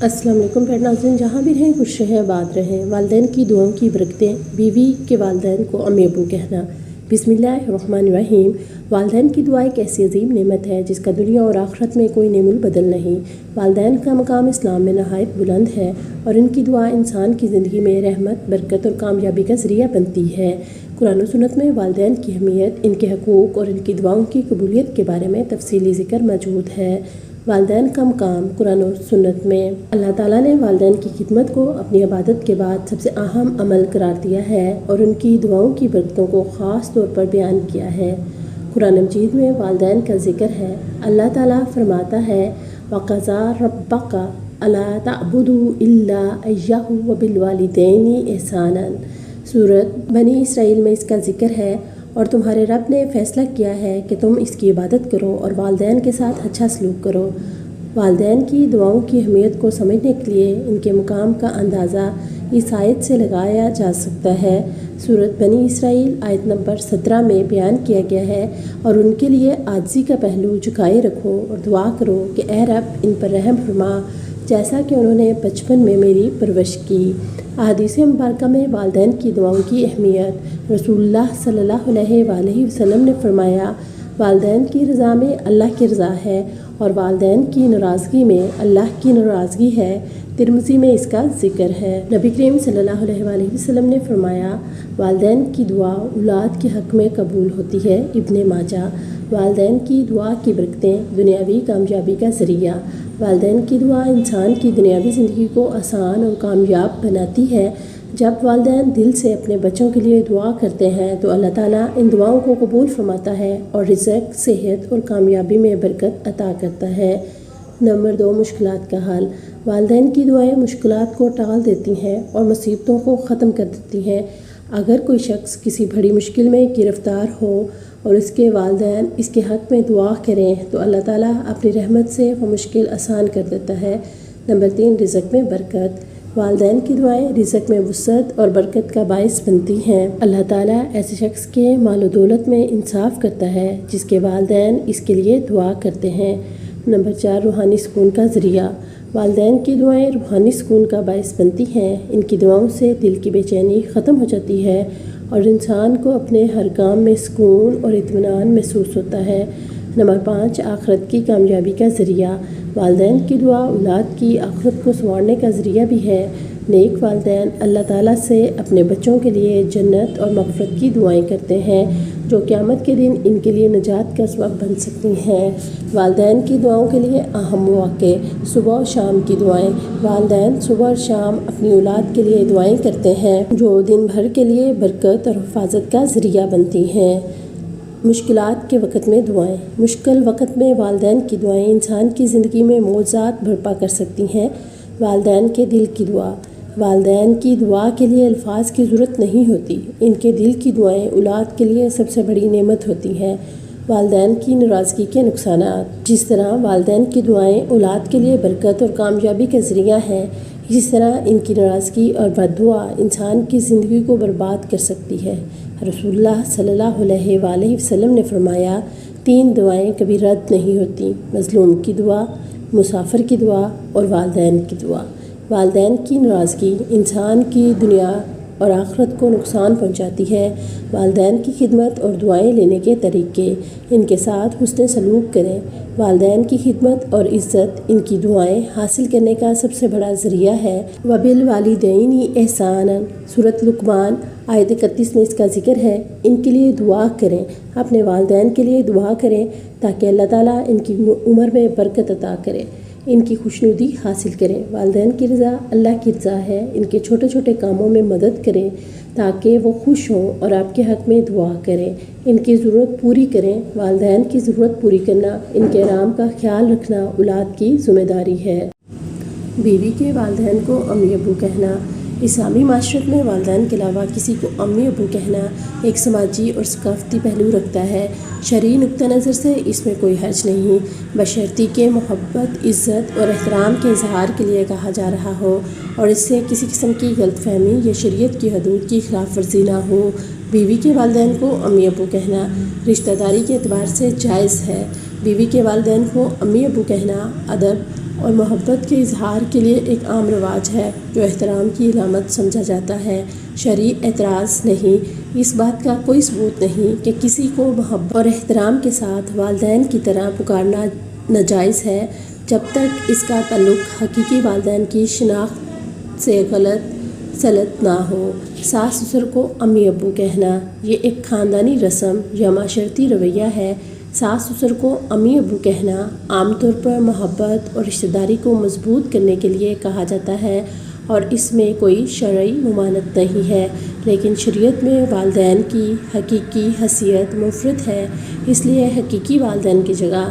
السلام علیکم پیارے ناظرین، جہاں بھی رہیں خوش رہیں آباد رہیں۔ والدین کی دعاؤں کی برکتیں، بیوی کے والدین کو امی ابو کہنا۔ بسم اللہ الرحمن الرحیم۔ والدین کی دعا ایک ایسی عظیم نعمت ہے جس کا دنیا اور آخرت میں کوئی نعم البدل نہیں۔ والدین کا مقام اسلام میں نہایت بلند ہے اور ان کی دعا انسان کی زندگی میں رحمت، برکت اور کامیابی کا ذریعہ بنتی ہے۔ قرآن و سنت میں والدین کی اہمیت، ان کے حقوق اور ان کی دعاؤں کی قبولیت کے بارے میں تفصیلی ذکر موجود ہے۔ والدین کا مقام قرآن و سنت میں اللہ تعالیٰ نے والدین کی خدمت کو اپنی عبادت کے بعد سب سے اہم عمل قرار دیا ہے اور ان کی دعاؤں کی برکتوں کو خاص طور پر بیان کیا ہے۔ قرآن مجید میں والدین کا ذکر ہے۔ اللہ تعالیٰ فرماتا ہے وَقَضَىٰ رَبُّكَ أَلَّا تَعْبُدُوا إِلَّا إِيَّاهُ وَبِالْوَالِدَيْنِ إِحْسَانًا۔ سورۃ بنی اسرائیل میں اس کا ذکر ہے، اور تمہارے رب نے فیصلہ کیا ہے کہ تم اس کی عبادت کرو اور والدین کے ساتھ اچھا سلوک کرو۔ والدین کی دعاؤں کی اہمیت کو سمجھنے کے لیے ان کے مقام کا اندازہ اس آیت سے لگایا جا سکتا ہے۔ سورۃ بنی اسرائیل آیت نمبر 17 میں بیان کیا گیا ہے، اور ان کے لیے عاجزی کا پہلو جھکائے رکھو اور دعا کرو کہ اے رب ان پر رحم فرما، جیسا کہ انہوں نے بچپن میں میری پرورش کی۔ احادیث مبارکہ میں والدین کی دعاؤں کی اہمیت، رسول اللہ صلی اللہ علیہ وآلہ وسلم نے فرمایا والدین کی رضا میں اللہ کی رضا ہے اور والدین کی ناراضگی میں اللہ کی ناراضگی ہے۔ ترمذی میں اس کا ذکر ہے۔ نبی کریم صلی اللہ علیہ وآلہ وسلم نے فرمایا والدین کی دعا اولاد کے حق میں قبول ہوتی ہے۔ ابن ماجہ۔ والدین کی دعا کی برکتیں، دنیاوی کامیابی کا ذریعہ۔ والدین کی دعا انسان کی دنیاوی زندگی کو آسان اور کامیاب بناتی ہے۔ جب والدین دل سے اپنے بچوں کے لیے دعا کرتے ہیں تو اللہ تعالیٰ ان دعاؤں کو قبول فرماتا ہے اور رزق، صحت اور کامیابی میں برکت عطا کرتا ہے۔ نمبر 2، مشکلات کا حل۔ والدین کی دعائیں مشکلات کو ٹال دیتی ہیں اور مصیبتوں کو ختم کر دیتی ہیں۔ اگر کوئی شخص کسی بڑی مشکل میں گرفتار ہو اور اس کے والدین اس کے حق میں دعا کریں تو اللہ تعالیٰ اپنی رحمت سے وہ مشکل آسان کر دیتا ہے۔ نمبر 3، رزق میں برکت۔ والدین کی دعائیں رزق میں وسعت اور برکت کا باعث بنتی ہیں۔ اللہ تعالیٰ ایسے شخص کے مال و دولت میں انصاف کرتا ہے جس کے والدین اس کے لیے دعا کرتے ہیں۔ نمبر 4، روحانی سکون کا ذریعہ۔ والدین کی دعائیں روحانی سکون کا باعث بنتی ہیں۔ ان کی دعاؤں سے دل کی بے چینی ختم ہو جاتی ہے اور انسان کو اپنے ہر کام میں سکون اور اطمینان محسوس ہوتا ہے۔ نمبر 5، آخرت کی کامیابی کا ذریعہ۔ والدین کی دعا اولاد کی آخرت کو سنوارنے کا ذریعہ بھی ہے۔ نیک والدین اللہ تعالیٰ سے اپنے بچوں کے لیے جنت اور مغفرت کی دعائیں کرتے ہیں جو قیامت کے دن ان کے لیے نجات کا سبب بن سکتی ہیں۔ والدین کی دعاؤں کے لیے اہم مواقع، صبح و شام کی دعائیں۔ والدین صبح اور شام اپنی اولاد کے لیے دعائیں کرتے ہیں جو دن بھر کے لیے برکت اور حفاظت کا ذریعہ بنتی ہیں۔ مشکلات کے وقت میں دعائیں۔ مشکل وقت میں والدین کی دعائیں انسان کی زندگی میں معجزات برپا کر سکتی ہیں۔ والدین کے دل کی دعا۔ والدین کی دعا کے لیے الفاظ کی ضرورت نہیں ہوتی، ان کے دل کی دعائیں اولاد کے لیے سب سے بڑی نعمت ہوتی ہیں۔ والدین کی ناراضگی کے نقصانات۔ جس طرح والدین کی دعائیں اولاد کے لیے برکت اور کامیابی کا ذریعہ ہیں، اسی طرح ان کی ناراضگی اور بد دعا انسان کی زندگی کو برباد کر سکتی ہے۔ رسول اللہ صلی اللہ علیہ وآلہ وسلم نے فرمایا 3 دعائیں کبھی رد نہیں ہوتی، مظلوم کی دعا، مسافر کی دعا اور والدین کی دعا۔ والدین کی ناراضگی انسان کی دنیا اور آخرت کو نقصان پہنچاتی ہے۔ والدین کی خدمت اور دعائیں لینے کے طریقے۔ ان کے ساتھ حسن سلوک کریں۔ والدین کی خدمت اور عزت ان کی دعائیں حاصل کرنے کا سب سے بڑا ذریعہ ہے۔ وَبِالْوَالِدَيْنِ إِحْسَانًا۔ سورۃ لقمان آیت 31 میں اس کا ذکر ہے۔ ان کے لیے دعا کریں، اپنے والدین کے لیے دعا کریں تاکہ اللہ تعالیٰ ان کی عمر میں برکت عطا کرے، ان کی خوشنودی حاصل کریں۔ والدین کی رضا اللہ کی رضا ہے۔ ان کے چھوٹے چھوٹے کاموں میں مدد کریں تاکہ وہ خوش ہوں اور آپ کے حق میں دعا کریں۔ ان کی ضرورت پوری کریں۔ والدین کی ضرورت پوری کرنا، ان کے آرام کا خیال رکھنا اولاد کی ذمہ داری ہے۔ بیوی کے والدین کو امی ابو کہنا۔ اسلامی معاشرت میں والدین کے علاوہ کسی کو امی ابو کہنا ایک سماجی اور ثقافتی پہلو رکھتا ہے۔ شرعی نقطہ نظر سے اس میں کوئی حرج نہیں، بشرطیکہ کہ محبت، عزت اور احترام کے اظہار کے لیے کہا جا رہا ہو اور اس سے کسی قسم کی غلط فہمی یا شریعت کی حدود کی خلاف ورزی نہ ہو۔ بیوی کے والدین کو امی ابو کہنا رشتہ داری کے اعتبار سے جائز ہے۔ بیوی کے والدین کو امی ابو کہنا ادب اور محبت کے اظہار کے لیے ایک عام رواج ہے جو احترام کی علامت سمجھا جاتا ہے، شرعی اعتراض نہیں۔ اس بات کا کوئی ثبوت نہیں کہ کسی کو محبت اور احترام کے ساتھ والدین کی طرح پکارنا ناجائز ہے، جب تک اس کا تعلق حقیقی والدین کی شناخت سے غلط سلط نہ ہو۔ ساس سسر کو امی ابو کہنا یہ ایک خاندانی رسم یا معاشرتی رویہ ہے۔ ساس سسر کو امی ابو کہنا عام طور پر محبت اور رشتہ داری کو مضبوط کرنے کے لیے کہا جاتا ہے اور اس میں کوئی شرعی ممانعت نہیں ہے، لیکن شریعت میں والدین کی حقیقی حیثیت منفرد ہے، اس لیے حقیقی والدین کی جگہ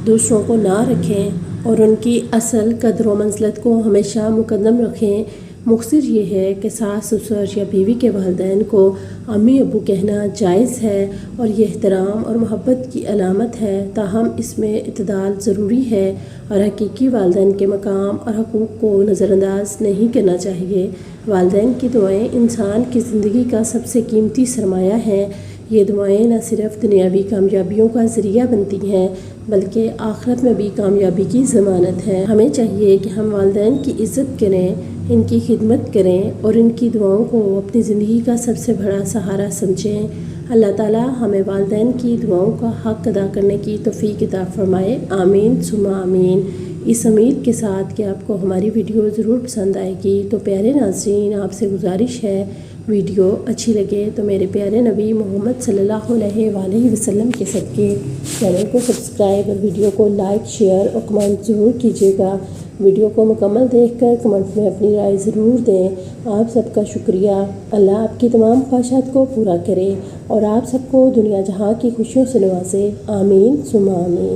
دوسروں کو نہ رکھیں اور ان کی اصل قدر و منزلت کو ہمیشہ مقدم رکھیں۔ مختصر یہ ہے کہ ساس سسر یا بیوی کے والدین کو امی ابو کہنا جائز ہے اور یہ احترام اور محبت کی علامت ہے، تاہم اس میں اعتدال ضروری ہے اور حقیقی والدین کے مقام اور حقوق کو نظر انداز نہیں کرنا چاہیے۔ والدین کی دعائیں انسان کی زندگی کا سب سے قیمتی سرمایہ ہیں۔ یہ دعائیں نہ صرف دنیاوی کامیابیوں کا ذریعہ بنتی ہیں بلکہ آخرت میں بھی کامیابی کی ضمانت ہے۔ ہمیں چاہیے کہ ہم والدین کی عزت کریں، ان کی خدمت کریں اور ان کی دعاؤں کو اپنی زندگی کا سب سے بڑا سہارا سمجھیں۔ اللہ تعالیٰ ہمیں والدین کی دعاؤں کا حق ادا کرنے کی توفیق عطا فرمائے، آمین ثم آمین۔ اس امید کے ساتھ کہ آپ کو ہماری ویڈیو ضرور پسند آئے گی، تو پیارے ناظرین آپ سے گزارش ہے ویڈیو اچھی لگے تو میرے پیارے نبی محمد صلی اللہ علیہ وآلہ وسلم کے صدقے چینل کو سبسکرائب اور ویڈیو کو لائک، شیئر اور کمنٹ ضرور کیجیے گا۔ ویڈیو کو مکمل دیکھ کر کمنٹ میں اپنی رائے ضرور دیں۔ آپ سب کا شکریہ۔ اللہ آپ کی تمام خواہشات کو پورا کرے اور آپ سب کو دنیا جہاں کی خوشیوں سے نوازے، آمین ثم آمین۔